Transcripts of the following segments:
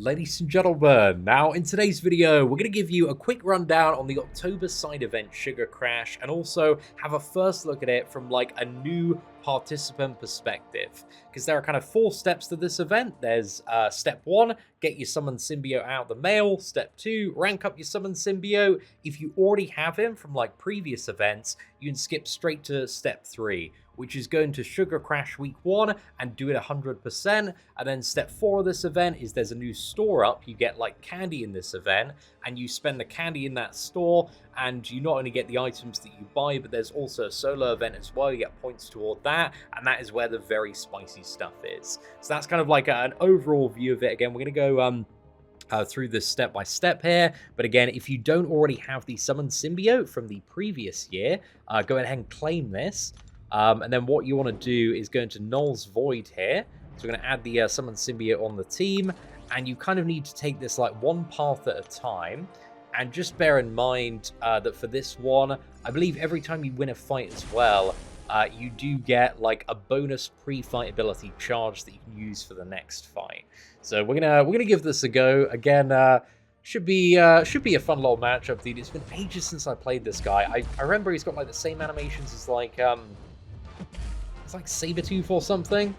Ladies and gentlemen, now in today's video, we're going to give you a quick rundown on the October side event Sugar Crash and also have a first look at it from like a new participant perspective. Because there are kind of 4 steps to this event. There's step 1, get your Summoned Symbiote out of the mail. Step 2, rank up your Summoned Symbiote. If you already have him from like previous events, you can skip straight to step 3, which is going to Sugar Crash Week 1 and do it 100%. And then step 4 of this event is there's a new store up. You get like candy in this event, and you spend the candy in that store, and you not only get the items that you buy, but there's also a solo event as well. You get points toward that, and that is where the very spicy stuff is. So that's kind of like an overall view of it. Again, we're going to go through this step by step here. But again, if you don't already have the Summoned Symbiote from the previous year, go ahead and claim this. And then what you want to do is go into Knull's Void here. So we're going to add the Summoned Symbiote on the team. And you kind of need to take this like one path at a time. And just bear in mind that for this one, I believe every time you win a fight as well, you do get like a bonus pre-fight ability charge that you can use for the next fight. So we're gonna give this a go. Again, should be a fun little matchup, dude. It's been ages since I played this guy. I remember he's got like the same animations as like it's like Sabretooth or something.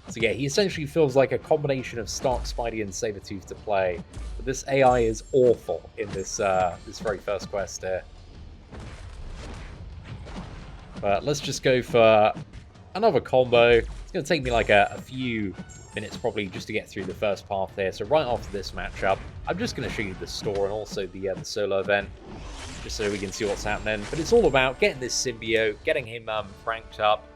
So yeah, he essentially feels like a combination of Stark, Spidey, and Sabretooth to play. But this AI is awful in this this very first quest here. But let's just go for another combo. It's going to take me like a few minutes probably just to get through the first path there. So right after this matchup, I'm just going to show you the store and also the solo event, just so we can see what's happening. But it's all about getting this symbiote, getting him ranked up,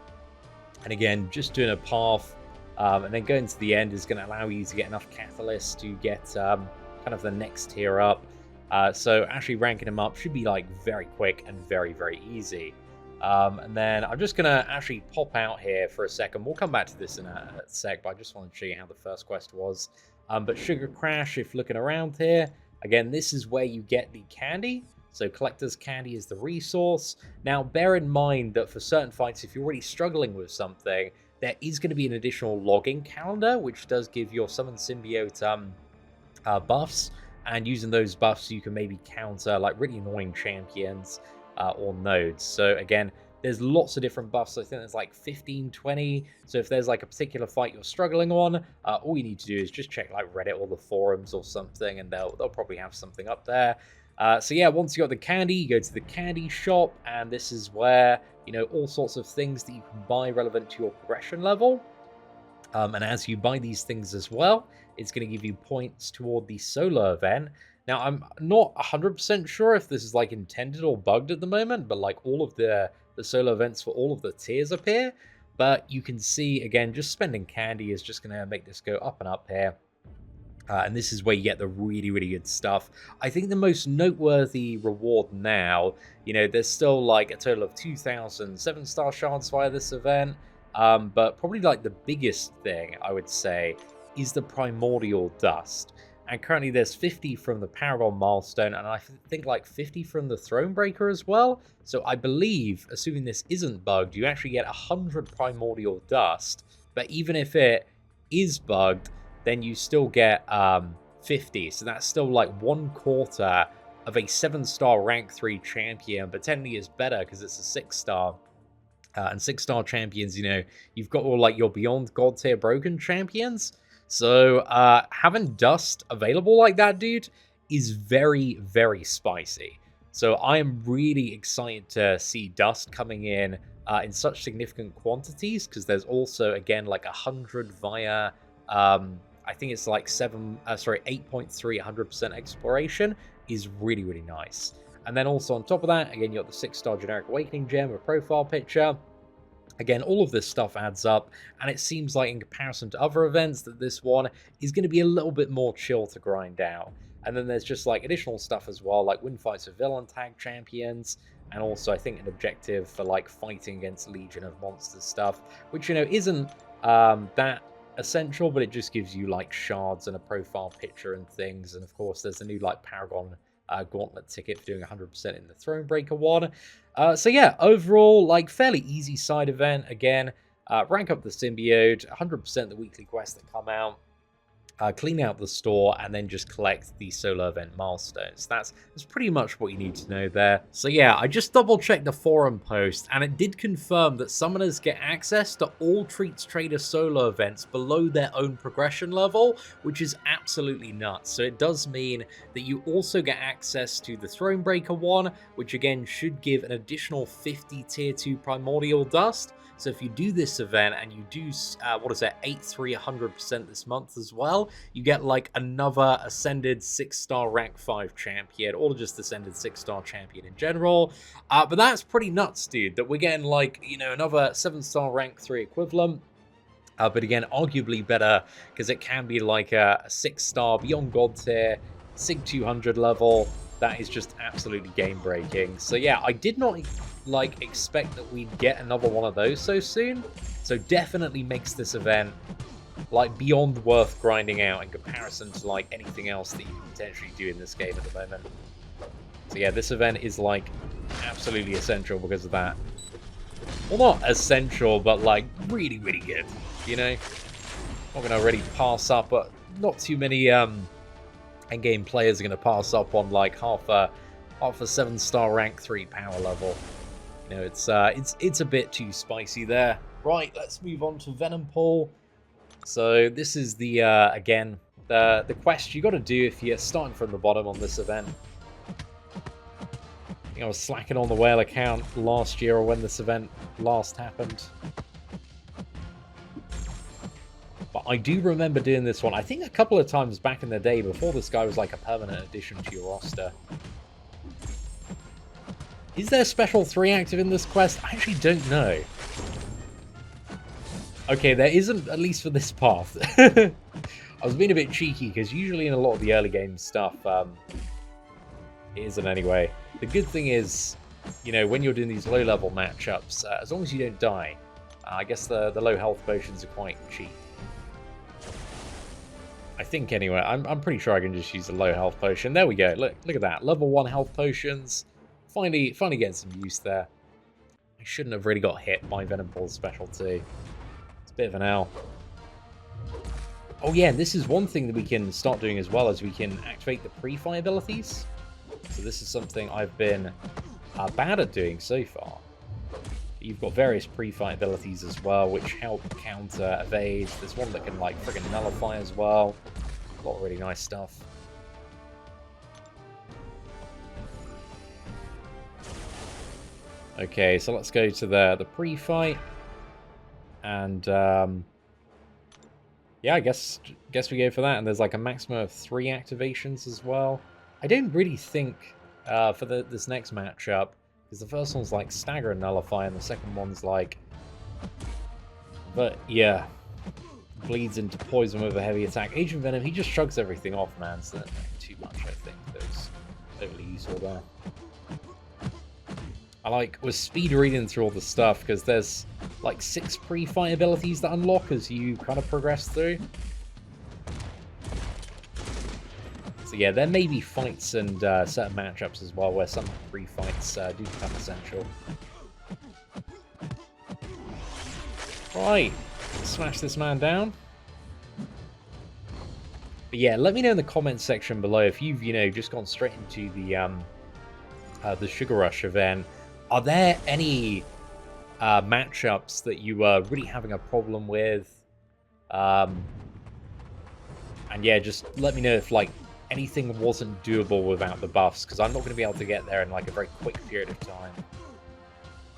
and again, just doing a path. And then going to the end is going to allow you to get enough catalysts to get kind of the next tier up. So actually ranking him up should be like very quick and very, very easy. And then I'm just going to actually pop out here for a second. We'll come back to this in a sec, but I just wanted to show you how the first quest was. But Sugar Crash, if looking around here, again, this is where you get the candy. So Collector's Candy is the resource. Now, bear in mind that for certain fights, if you're already struggling with something, there is going to be an additional logging calendar, which does give your Summoned Symbiote buffs. And using those buffs, you can maybe counter like really annoying champions or nodes. So again, there's lots of different buffs. I think there's like 15, 20. So if there's like a particular fight you're struggling on, all you need to do is just check like Reddit or the forums or something, and they'll probably have something up there. So yeah, once you got the candy, you go to the candy shop, and this is where, you know, all sorts of things that you can buy relevant to your progression level. And as you buy these things as well, it's going to give you points toward the solo event. Now, I'm not 100% sure if this is like intended or bugged at the moment, but like all of the solo events for all of the tiers appear. But you can see, again, just spending candy is just going to make this go up and up here. And this is where you get the really, really good stuff. I think the most noteworthy reward now, you know, there's still like a total of 2,000 7-star shards via this event. But probably like the biggest thing, I would say, is the Primordial Dust. And currently there's 50 from the Paragon Milestone, and I think like 50 from the Thronebreaker as well. So I believe, assuming this isn't bugged, you actually get 100 Primordial Dust. But even if it is bugged, then you still get 50. So that's still like 1/4 of a 7-star rank 3 champion, but technically it's better because it's a 6-star. And 6-star champions, you know, you've got all like your Beyond God tier broken champions. So having Dust available like that, dude, is very, very spicy. So I am really excited to see Dust coming in such significant quantities, because there's also, again, like 100 via, I think it's like 8.3, 100% exploration is really, really nice. And then also on top of that, again, you got the 6-star generic Awakening Gem, a profile picture. Again, all of this stuff adds up, and it seems like in comparison to other events that this one is going to be a little bit more chill to grind out. And then there's just like additional stuff as well, like win fights with villain tag champions, and also I think an objective for like fighting against Legion of Monsters stuff, which, you know, isn't that essential, but it just gives you like shards and a profile picture and things. And of course there's a new like Paragon Gauntlet ticket for doing 100% in the Thronebreaker one. So yeah, overall, like fairly easy side event. Again, rank up the symbiote, 100% the weekly quests that come out. clean out the store, and then just collect the solo event milestones. That's pretty much what you need to know there. So yeah, I just double checked the forum post, and it did confirm that summoners get access to all Treats Trader solo events below their own progression level, which is absolutely nuts. So it does mean that you also get access to the Thronebreaker one, which again should give an additional 50 tier 2 primordial dust. So if you do this event and you do, 100% this month as well, you get like another Ascended 6-star rank 5 champion, or just Ascended 6-star champion in general. But that's pretty nuts, dude, that we're getting like, another 7-star rank 3 equivalent. But again, arguably better, because it can be like a 6-star Beyond God tier, Sig 200 level. That is just absolutely game-breaking. So yeah, I did not expect that we'd get another one of those so soon. So definitely makes this event beyond worth grinding out in comparison to anything else that you can potentially do in this game at the moment. So yeah, this event is absolutely essential because of that. Well, not essential, but really, really good. Not gonna really pass up, but not too many endgame players are gonna pass up on half a 7-star rank 3 power level. It's a bit too spicy there. Right, let's move on to Venom Pool. So this is the again the quest you got to do if you're starting from the bottom on this event. I think I was slacking on the whale account last year, or when this event last happened. But I do remember doing this one, I think a couple of times back in the day, before this guy was a permanent addition to your roster. Is there Special 3 active in this quest? I actually don't know. Okay, there isn't, at least for this path. I was being a bit cheeky, because usually in a lot of the early game stuff, it isn't anyway. The good thing is, when you're doing these low-level matchups, as long as you don't die, I guess the low health potions are quite cheap. I think, anyway. I'm pretty sure I can just use a low health potion. There we go. Look at that. Level 1 health potions. Finally getting some use there. I shouldn't have really got hit by Venom Pool's specialty. It's a bit of an L. Oh yeah, this is one thing that we can start doing as well, as we can activate the pre-fight abilities. So this is something I've been bad at doing so far. You've got various pre-fight abilities as well, which help counter evade. There's one that can friggin' nullify as well. A lot of really nice stuff. Okay, so let's go to the pre-fight, and yeah, I guess we go for that. And there's a maximum of 3 activations as well. I don't really think for this next matchup, because the first one's Stagger and Nullify, and the second one's but yeah, bleeds into poison with a heavy attack. Agent Venom, he just shrugs everything off, man. So that's not too much, I think. That's overly useful there. I was speed reading through all the stuff, because there's 6 pre-fight abilities that unlock as you kind of progress through. So yeah, there may be fights and certain matchups as well where some pre-fights do become essential. Right, smash this man down. But yeah, let me know in the comments section below if you've just gone straight into the Sugar Rush event. Are there any matchups that you are really having a problem with? And yeah, just let me know if anything wasn't doable without the buffs, because I'm not going to be able to get there in a very quick period of time.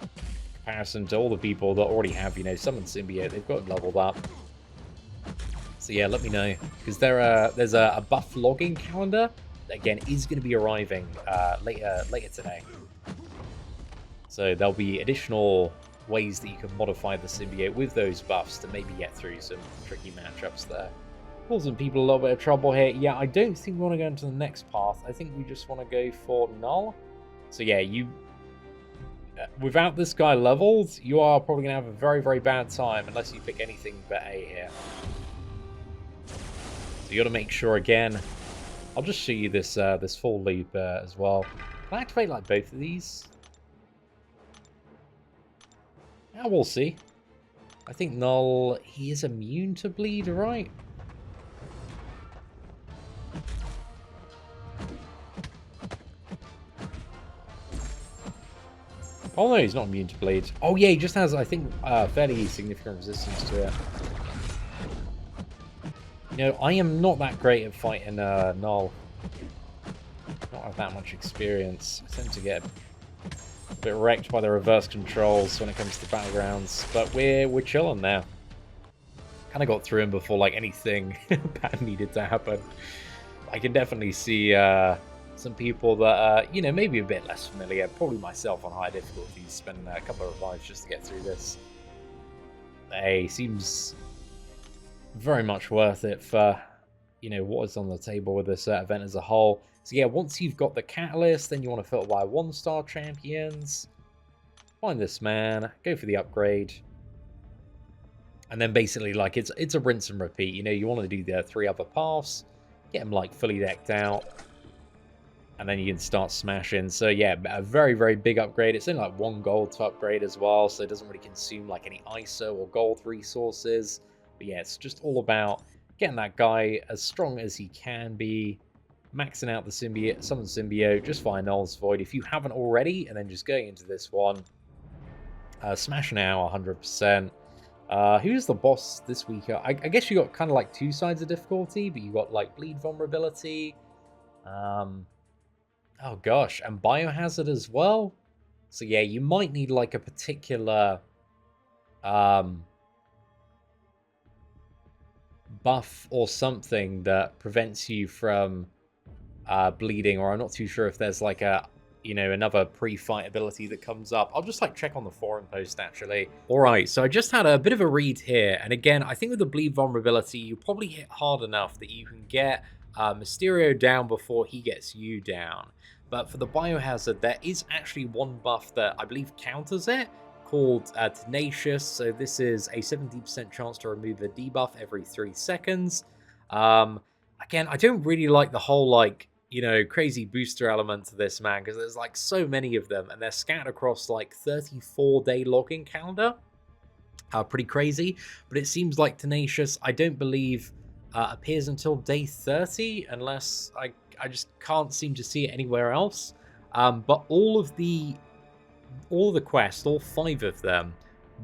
In comparison to all the people that already have, summoned Symbiote, they've got it leveled up. So yeah, let me know, because there's a buff logging calendar that again is going to be arriving later today. So there'll be additional ways that you can modify the Symbiote with those buffs to maybe get through some tricky matchups there. Causing people a little bit of trouble here. Yeah, I don't think we want to go into the next path. I think we just want to go for Knull. So yeah, without this guy leveled, you are probably going to have a very, very bad time unless you pick anything but A here. So you got to make sure, again, I'll just show you this this full loop as well. Can I activate both of these? Yeah, we'll see. I think Knull, he is immune to bleed, right? Oh no, he's not immune to bleed. Oh yeah, he just has, I think, fairly significant resistance to it. You know, I am not that great at fighting Knull. Not have that much experience. I tend to get a bit wrecked by the reverse controls when it comes to battlegrounds, but we're chilling now. Kind of got through him before like anything bad needed to happen. I can definitely see some people that you know, maybe a bit less familiar, probably myself on high difficulties, spending a couple of lives just to get through this. Hey, seems very much worth it for, you know, what is on the table with this event as a whole. So yeah, once you've got the catalyst, then you want to filter by 1-star champions. Find this man, go for the upgrade. And then basically, like, it's a rinse and repeat. You know, you want to do the 3 other paths, get them, like, fully decked out. And then you can start smashing. So yeah, a very, very big upgrade. It's only like 1 gold to upgrade as well, so it doesn't really consume like any ISO or gold resources. But yeah, it's just all about getting that guy as strong as he can be, maxing out the symbiote, summon symbiote, just via Knull's Void if you haven't already, and then just going into this one. Smash now 100%. Who's the boss this week? I guess you got kind of like 2 sides of difficulty, but you got like bleed vulnerability. Oh gosh, and biohazard as well. So yeah, you might need like a particular buff or something that prevents you from bleeding, or I'm not too sure if there's like a, you know, another pre-fight ability that comes up. I'll just like check on the forum post actually. All right, so I just had a bit of a read here, and again, I think with the bleed vulnerability, you probably hit hard enough that you can get Mysterio down before he gets you down. But for the biohazard, there is actually 1 buff that I believe counters it, called Tenacious. So this is a 70% chance to remove a debuff every 3 seconds. Again, I don't really like the whole, like, you know, crazy booster element to this, man, because there's like so many of them, and they're scattered across like 34-day login calendar. Pretty crazy, but it seems like Tenacious, I don't believe appears until day 30, unless I just can't seem to see it anywhere else. But all the quests, all 5 of them,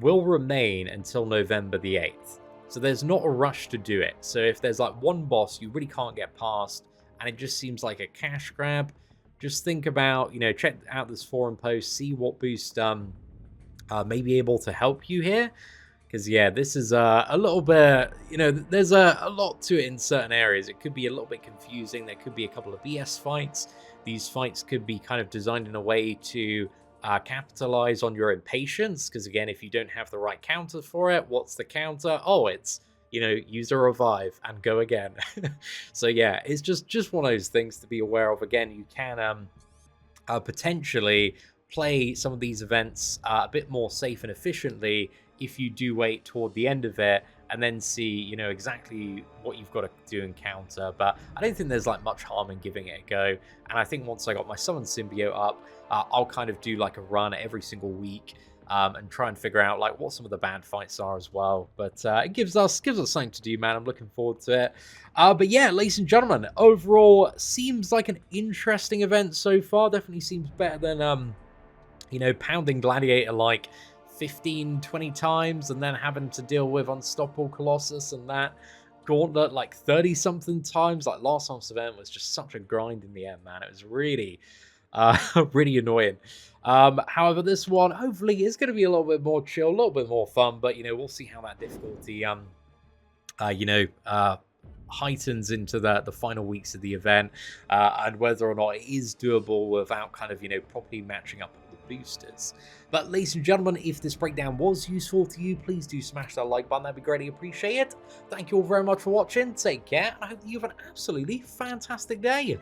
will remain until November the 8th. So there's not a rush to do it. So if there's like 1 boss you really can't get past, and it just seems like a cash grab, just think about, you know, check out this forum post, see what boost may be able to help you here. Because yeah, this is a little bit, you know, there's a lot to it in certain areas. It could be a little bit confusing. There could be a couple of BS fights. These fights could be kind of designed in a way to capitalize on your impatience. Because again, if you don't have the right counter for it, what's the counter? Oh, it's, you know, use a revive and go again. So yeah, it's just one of those things to be aware of. Again, you can potentially play some of these events a bit more safe and efficiently if you do wait toward the end of it and then see, you know, exactly what you've got to do and counter. But I don't think there's like much harm in giving it a go. And I think once I got my summon symbiote up, I'll kind of do like a run every single week and try and figure out like what some of the bad fights are as well. But it gives us something to do, man. I'm looking forward to it. But yeah, ladies and gentlemen, overall seems like an interesting event so far. Definitely seems better than you know, pounding Gladiator like 15-20 times and then having to deal with Unstoppable Colossus and that Gauntlet like 30-something times. Like last time's event was just such a grind in the end, man. It was really really annoying. However, this one hopefully is going to be a little bit more chill, a little bit more fun, but you know, we'll see how that difficulty you know, heightens into the final weeks of the event, and whether or not it is doable without kind of, you know, properly matching up with the boosters. But ladies and gentlemen, if this breakdown was useful to you, please do smash that like button. That'd be greatly appreciated. Thank you all very much for watching. Take care, and I hope you have an absolutely fantastic day.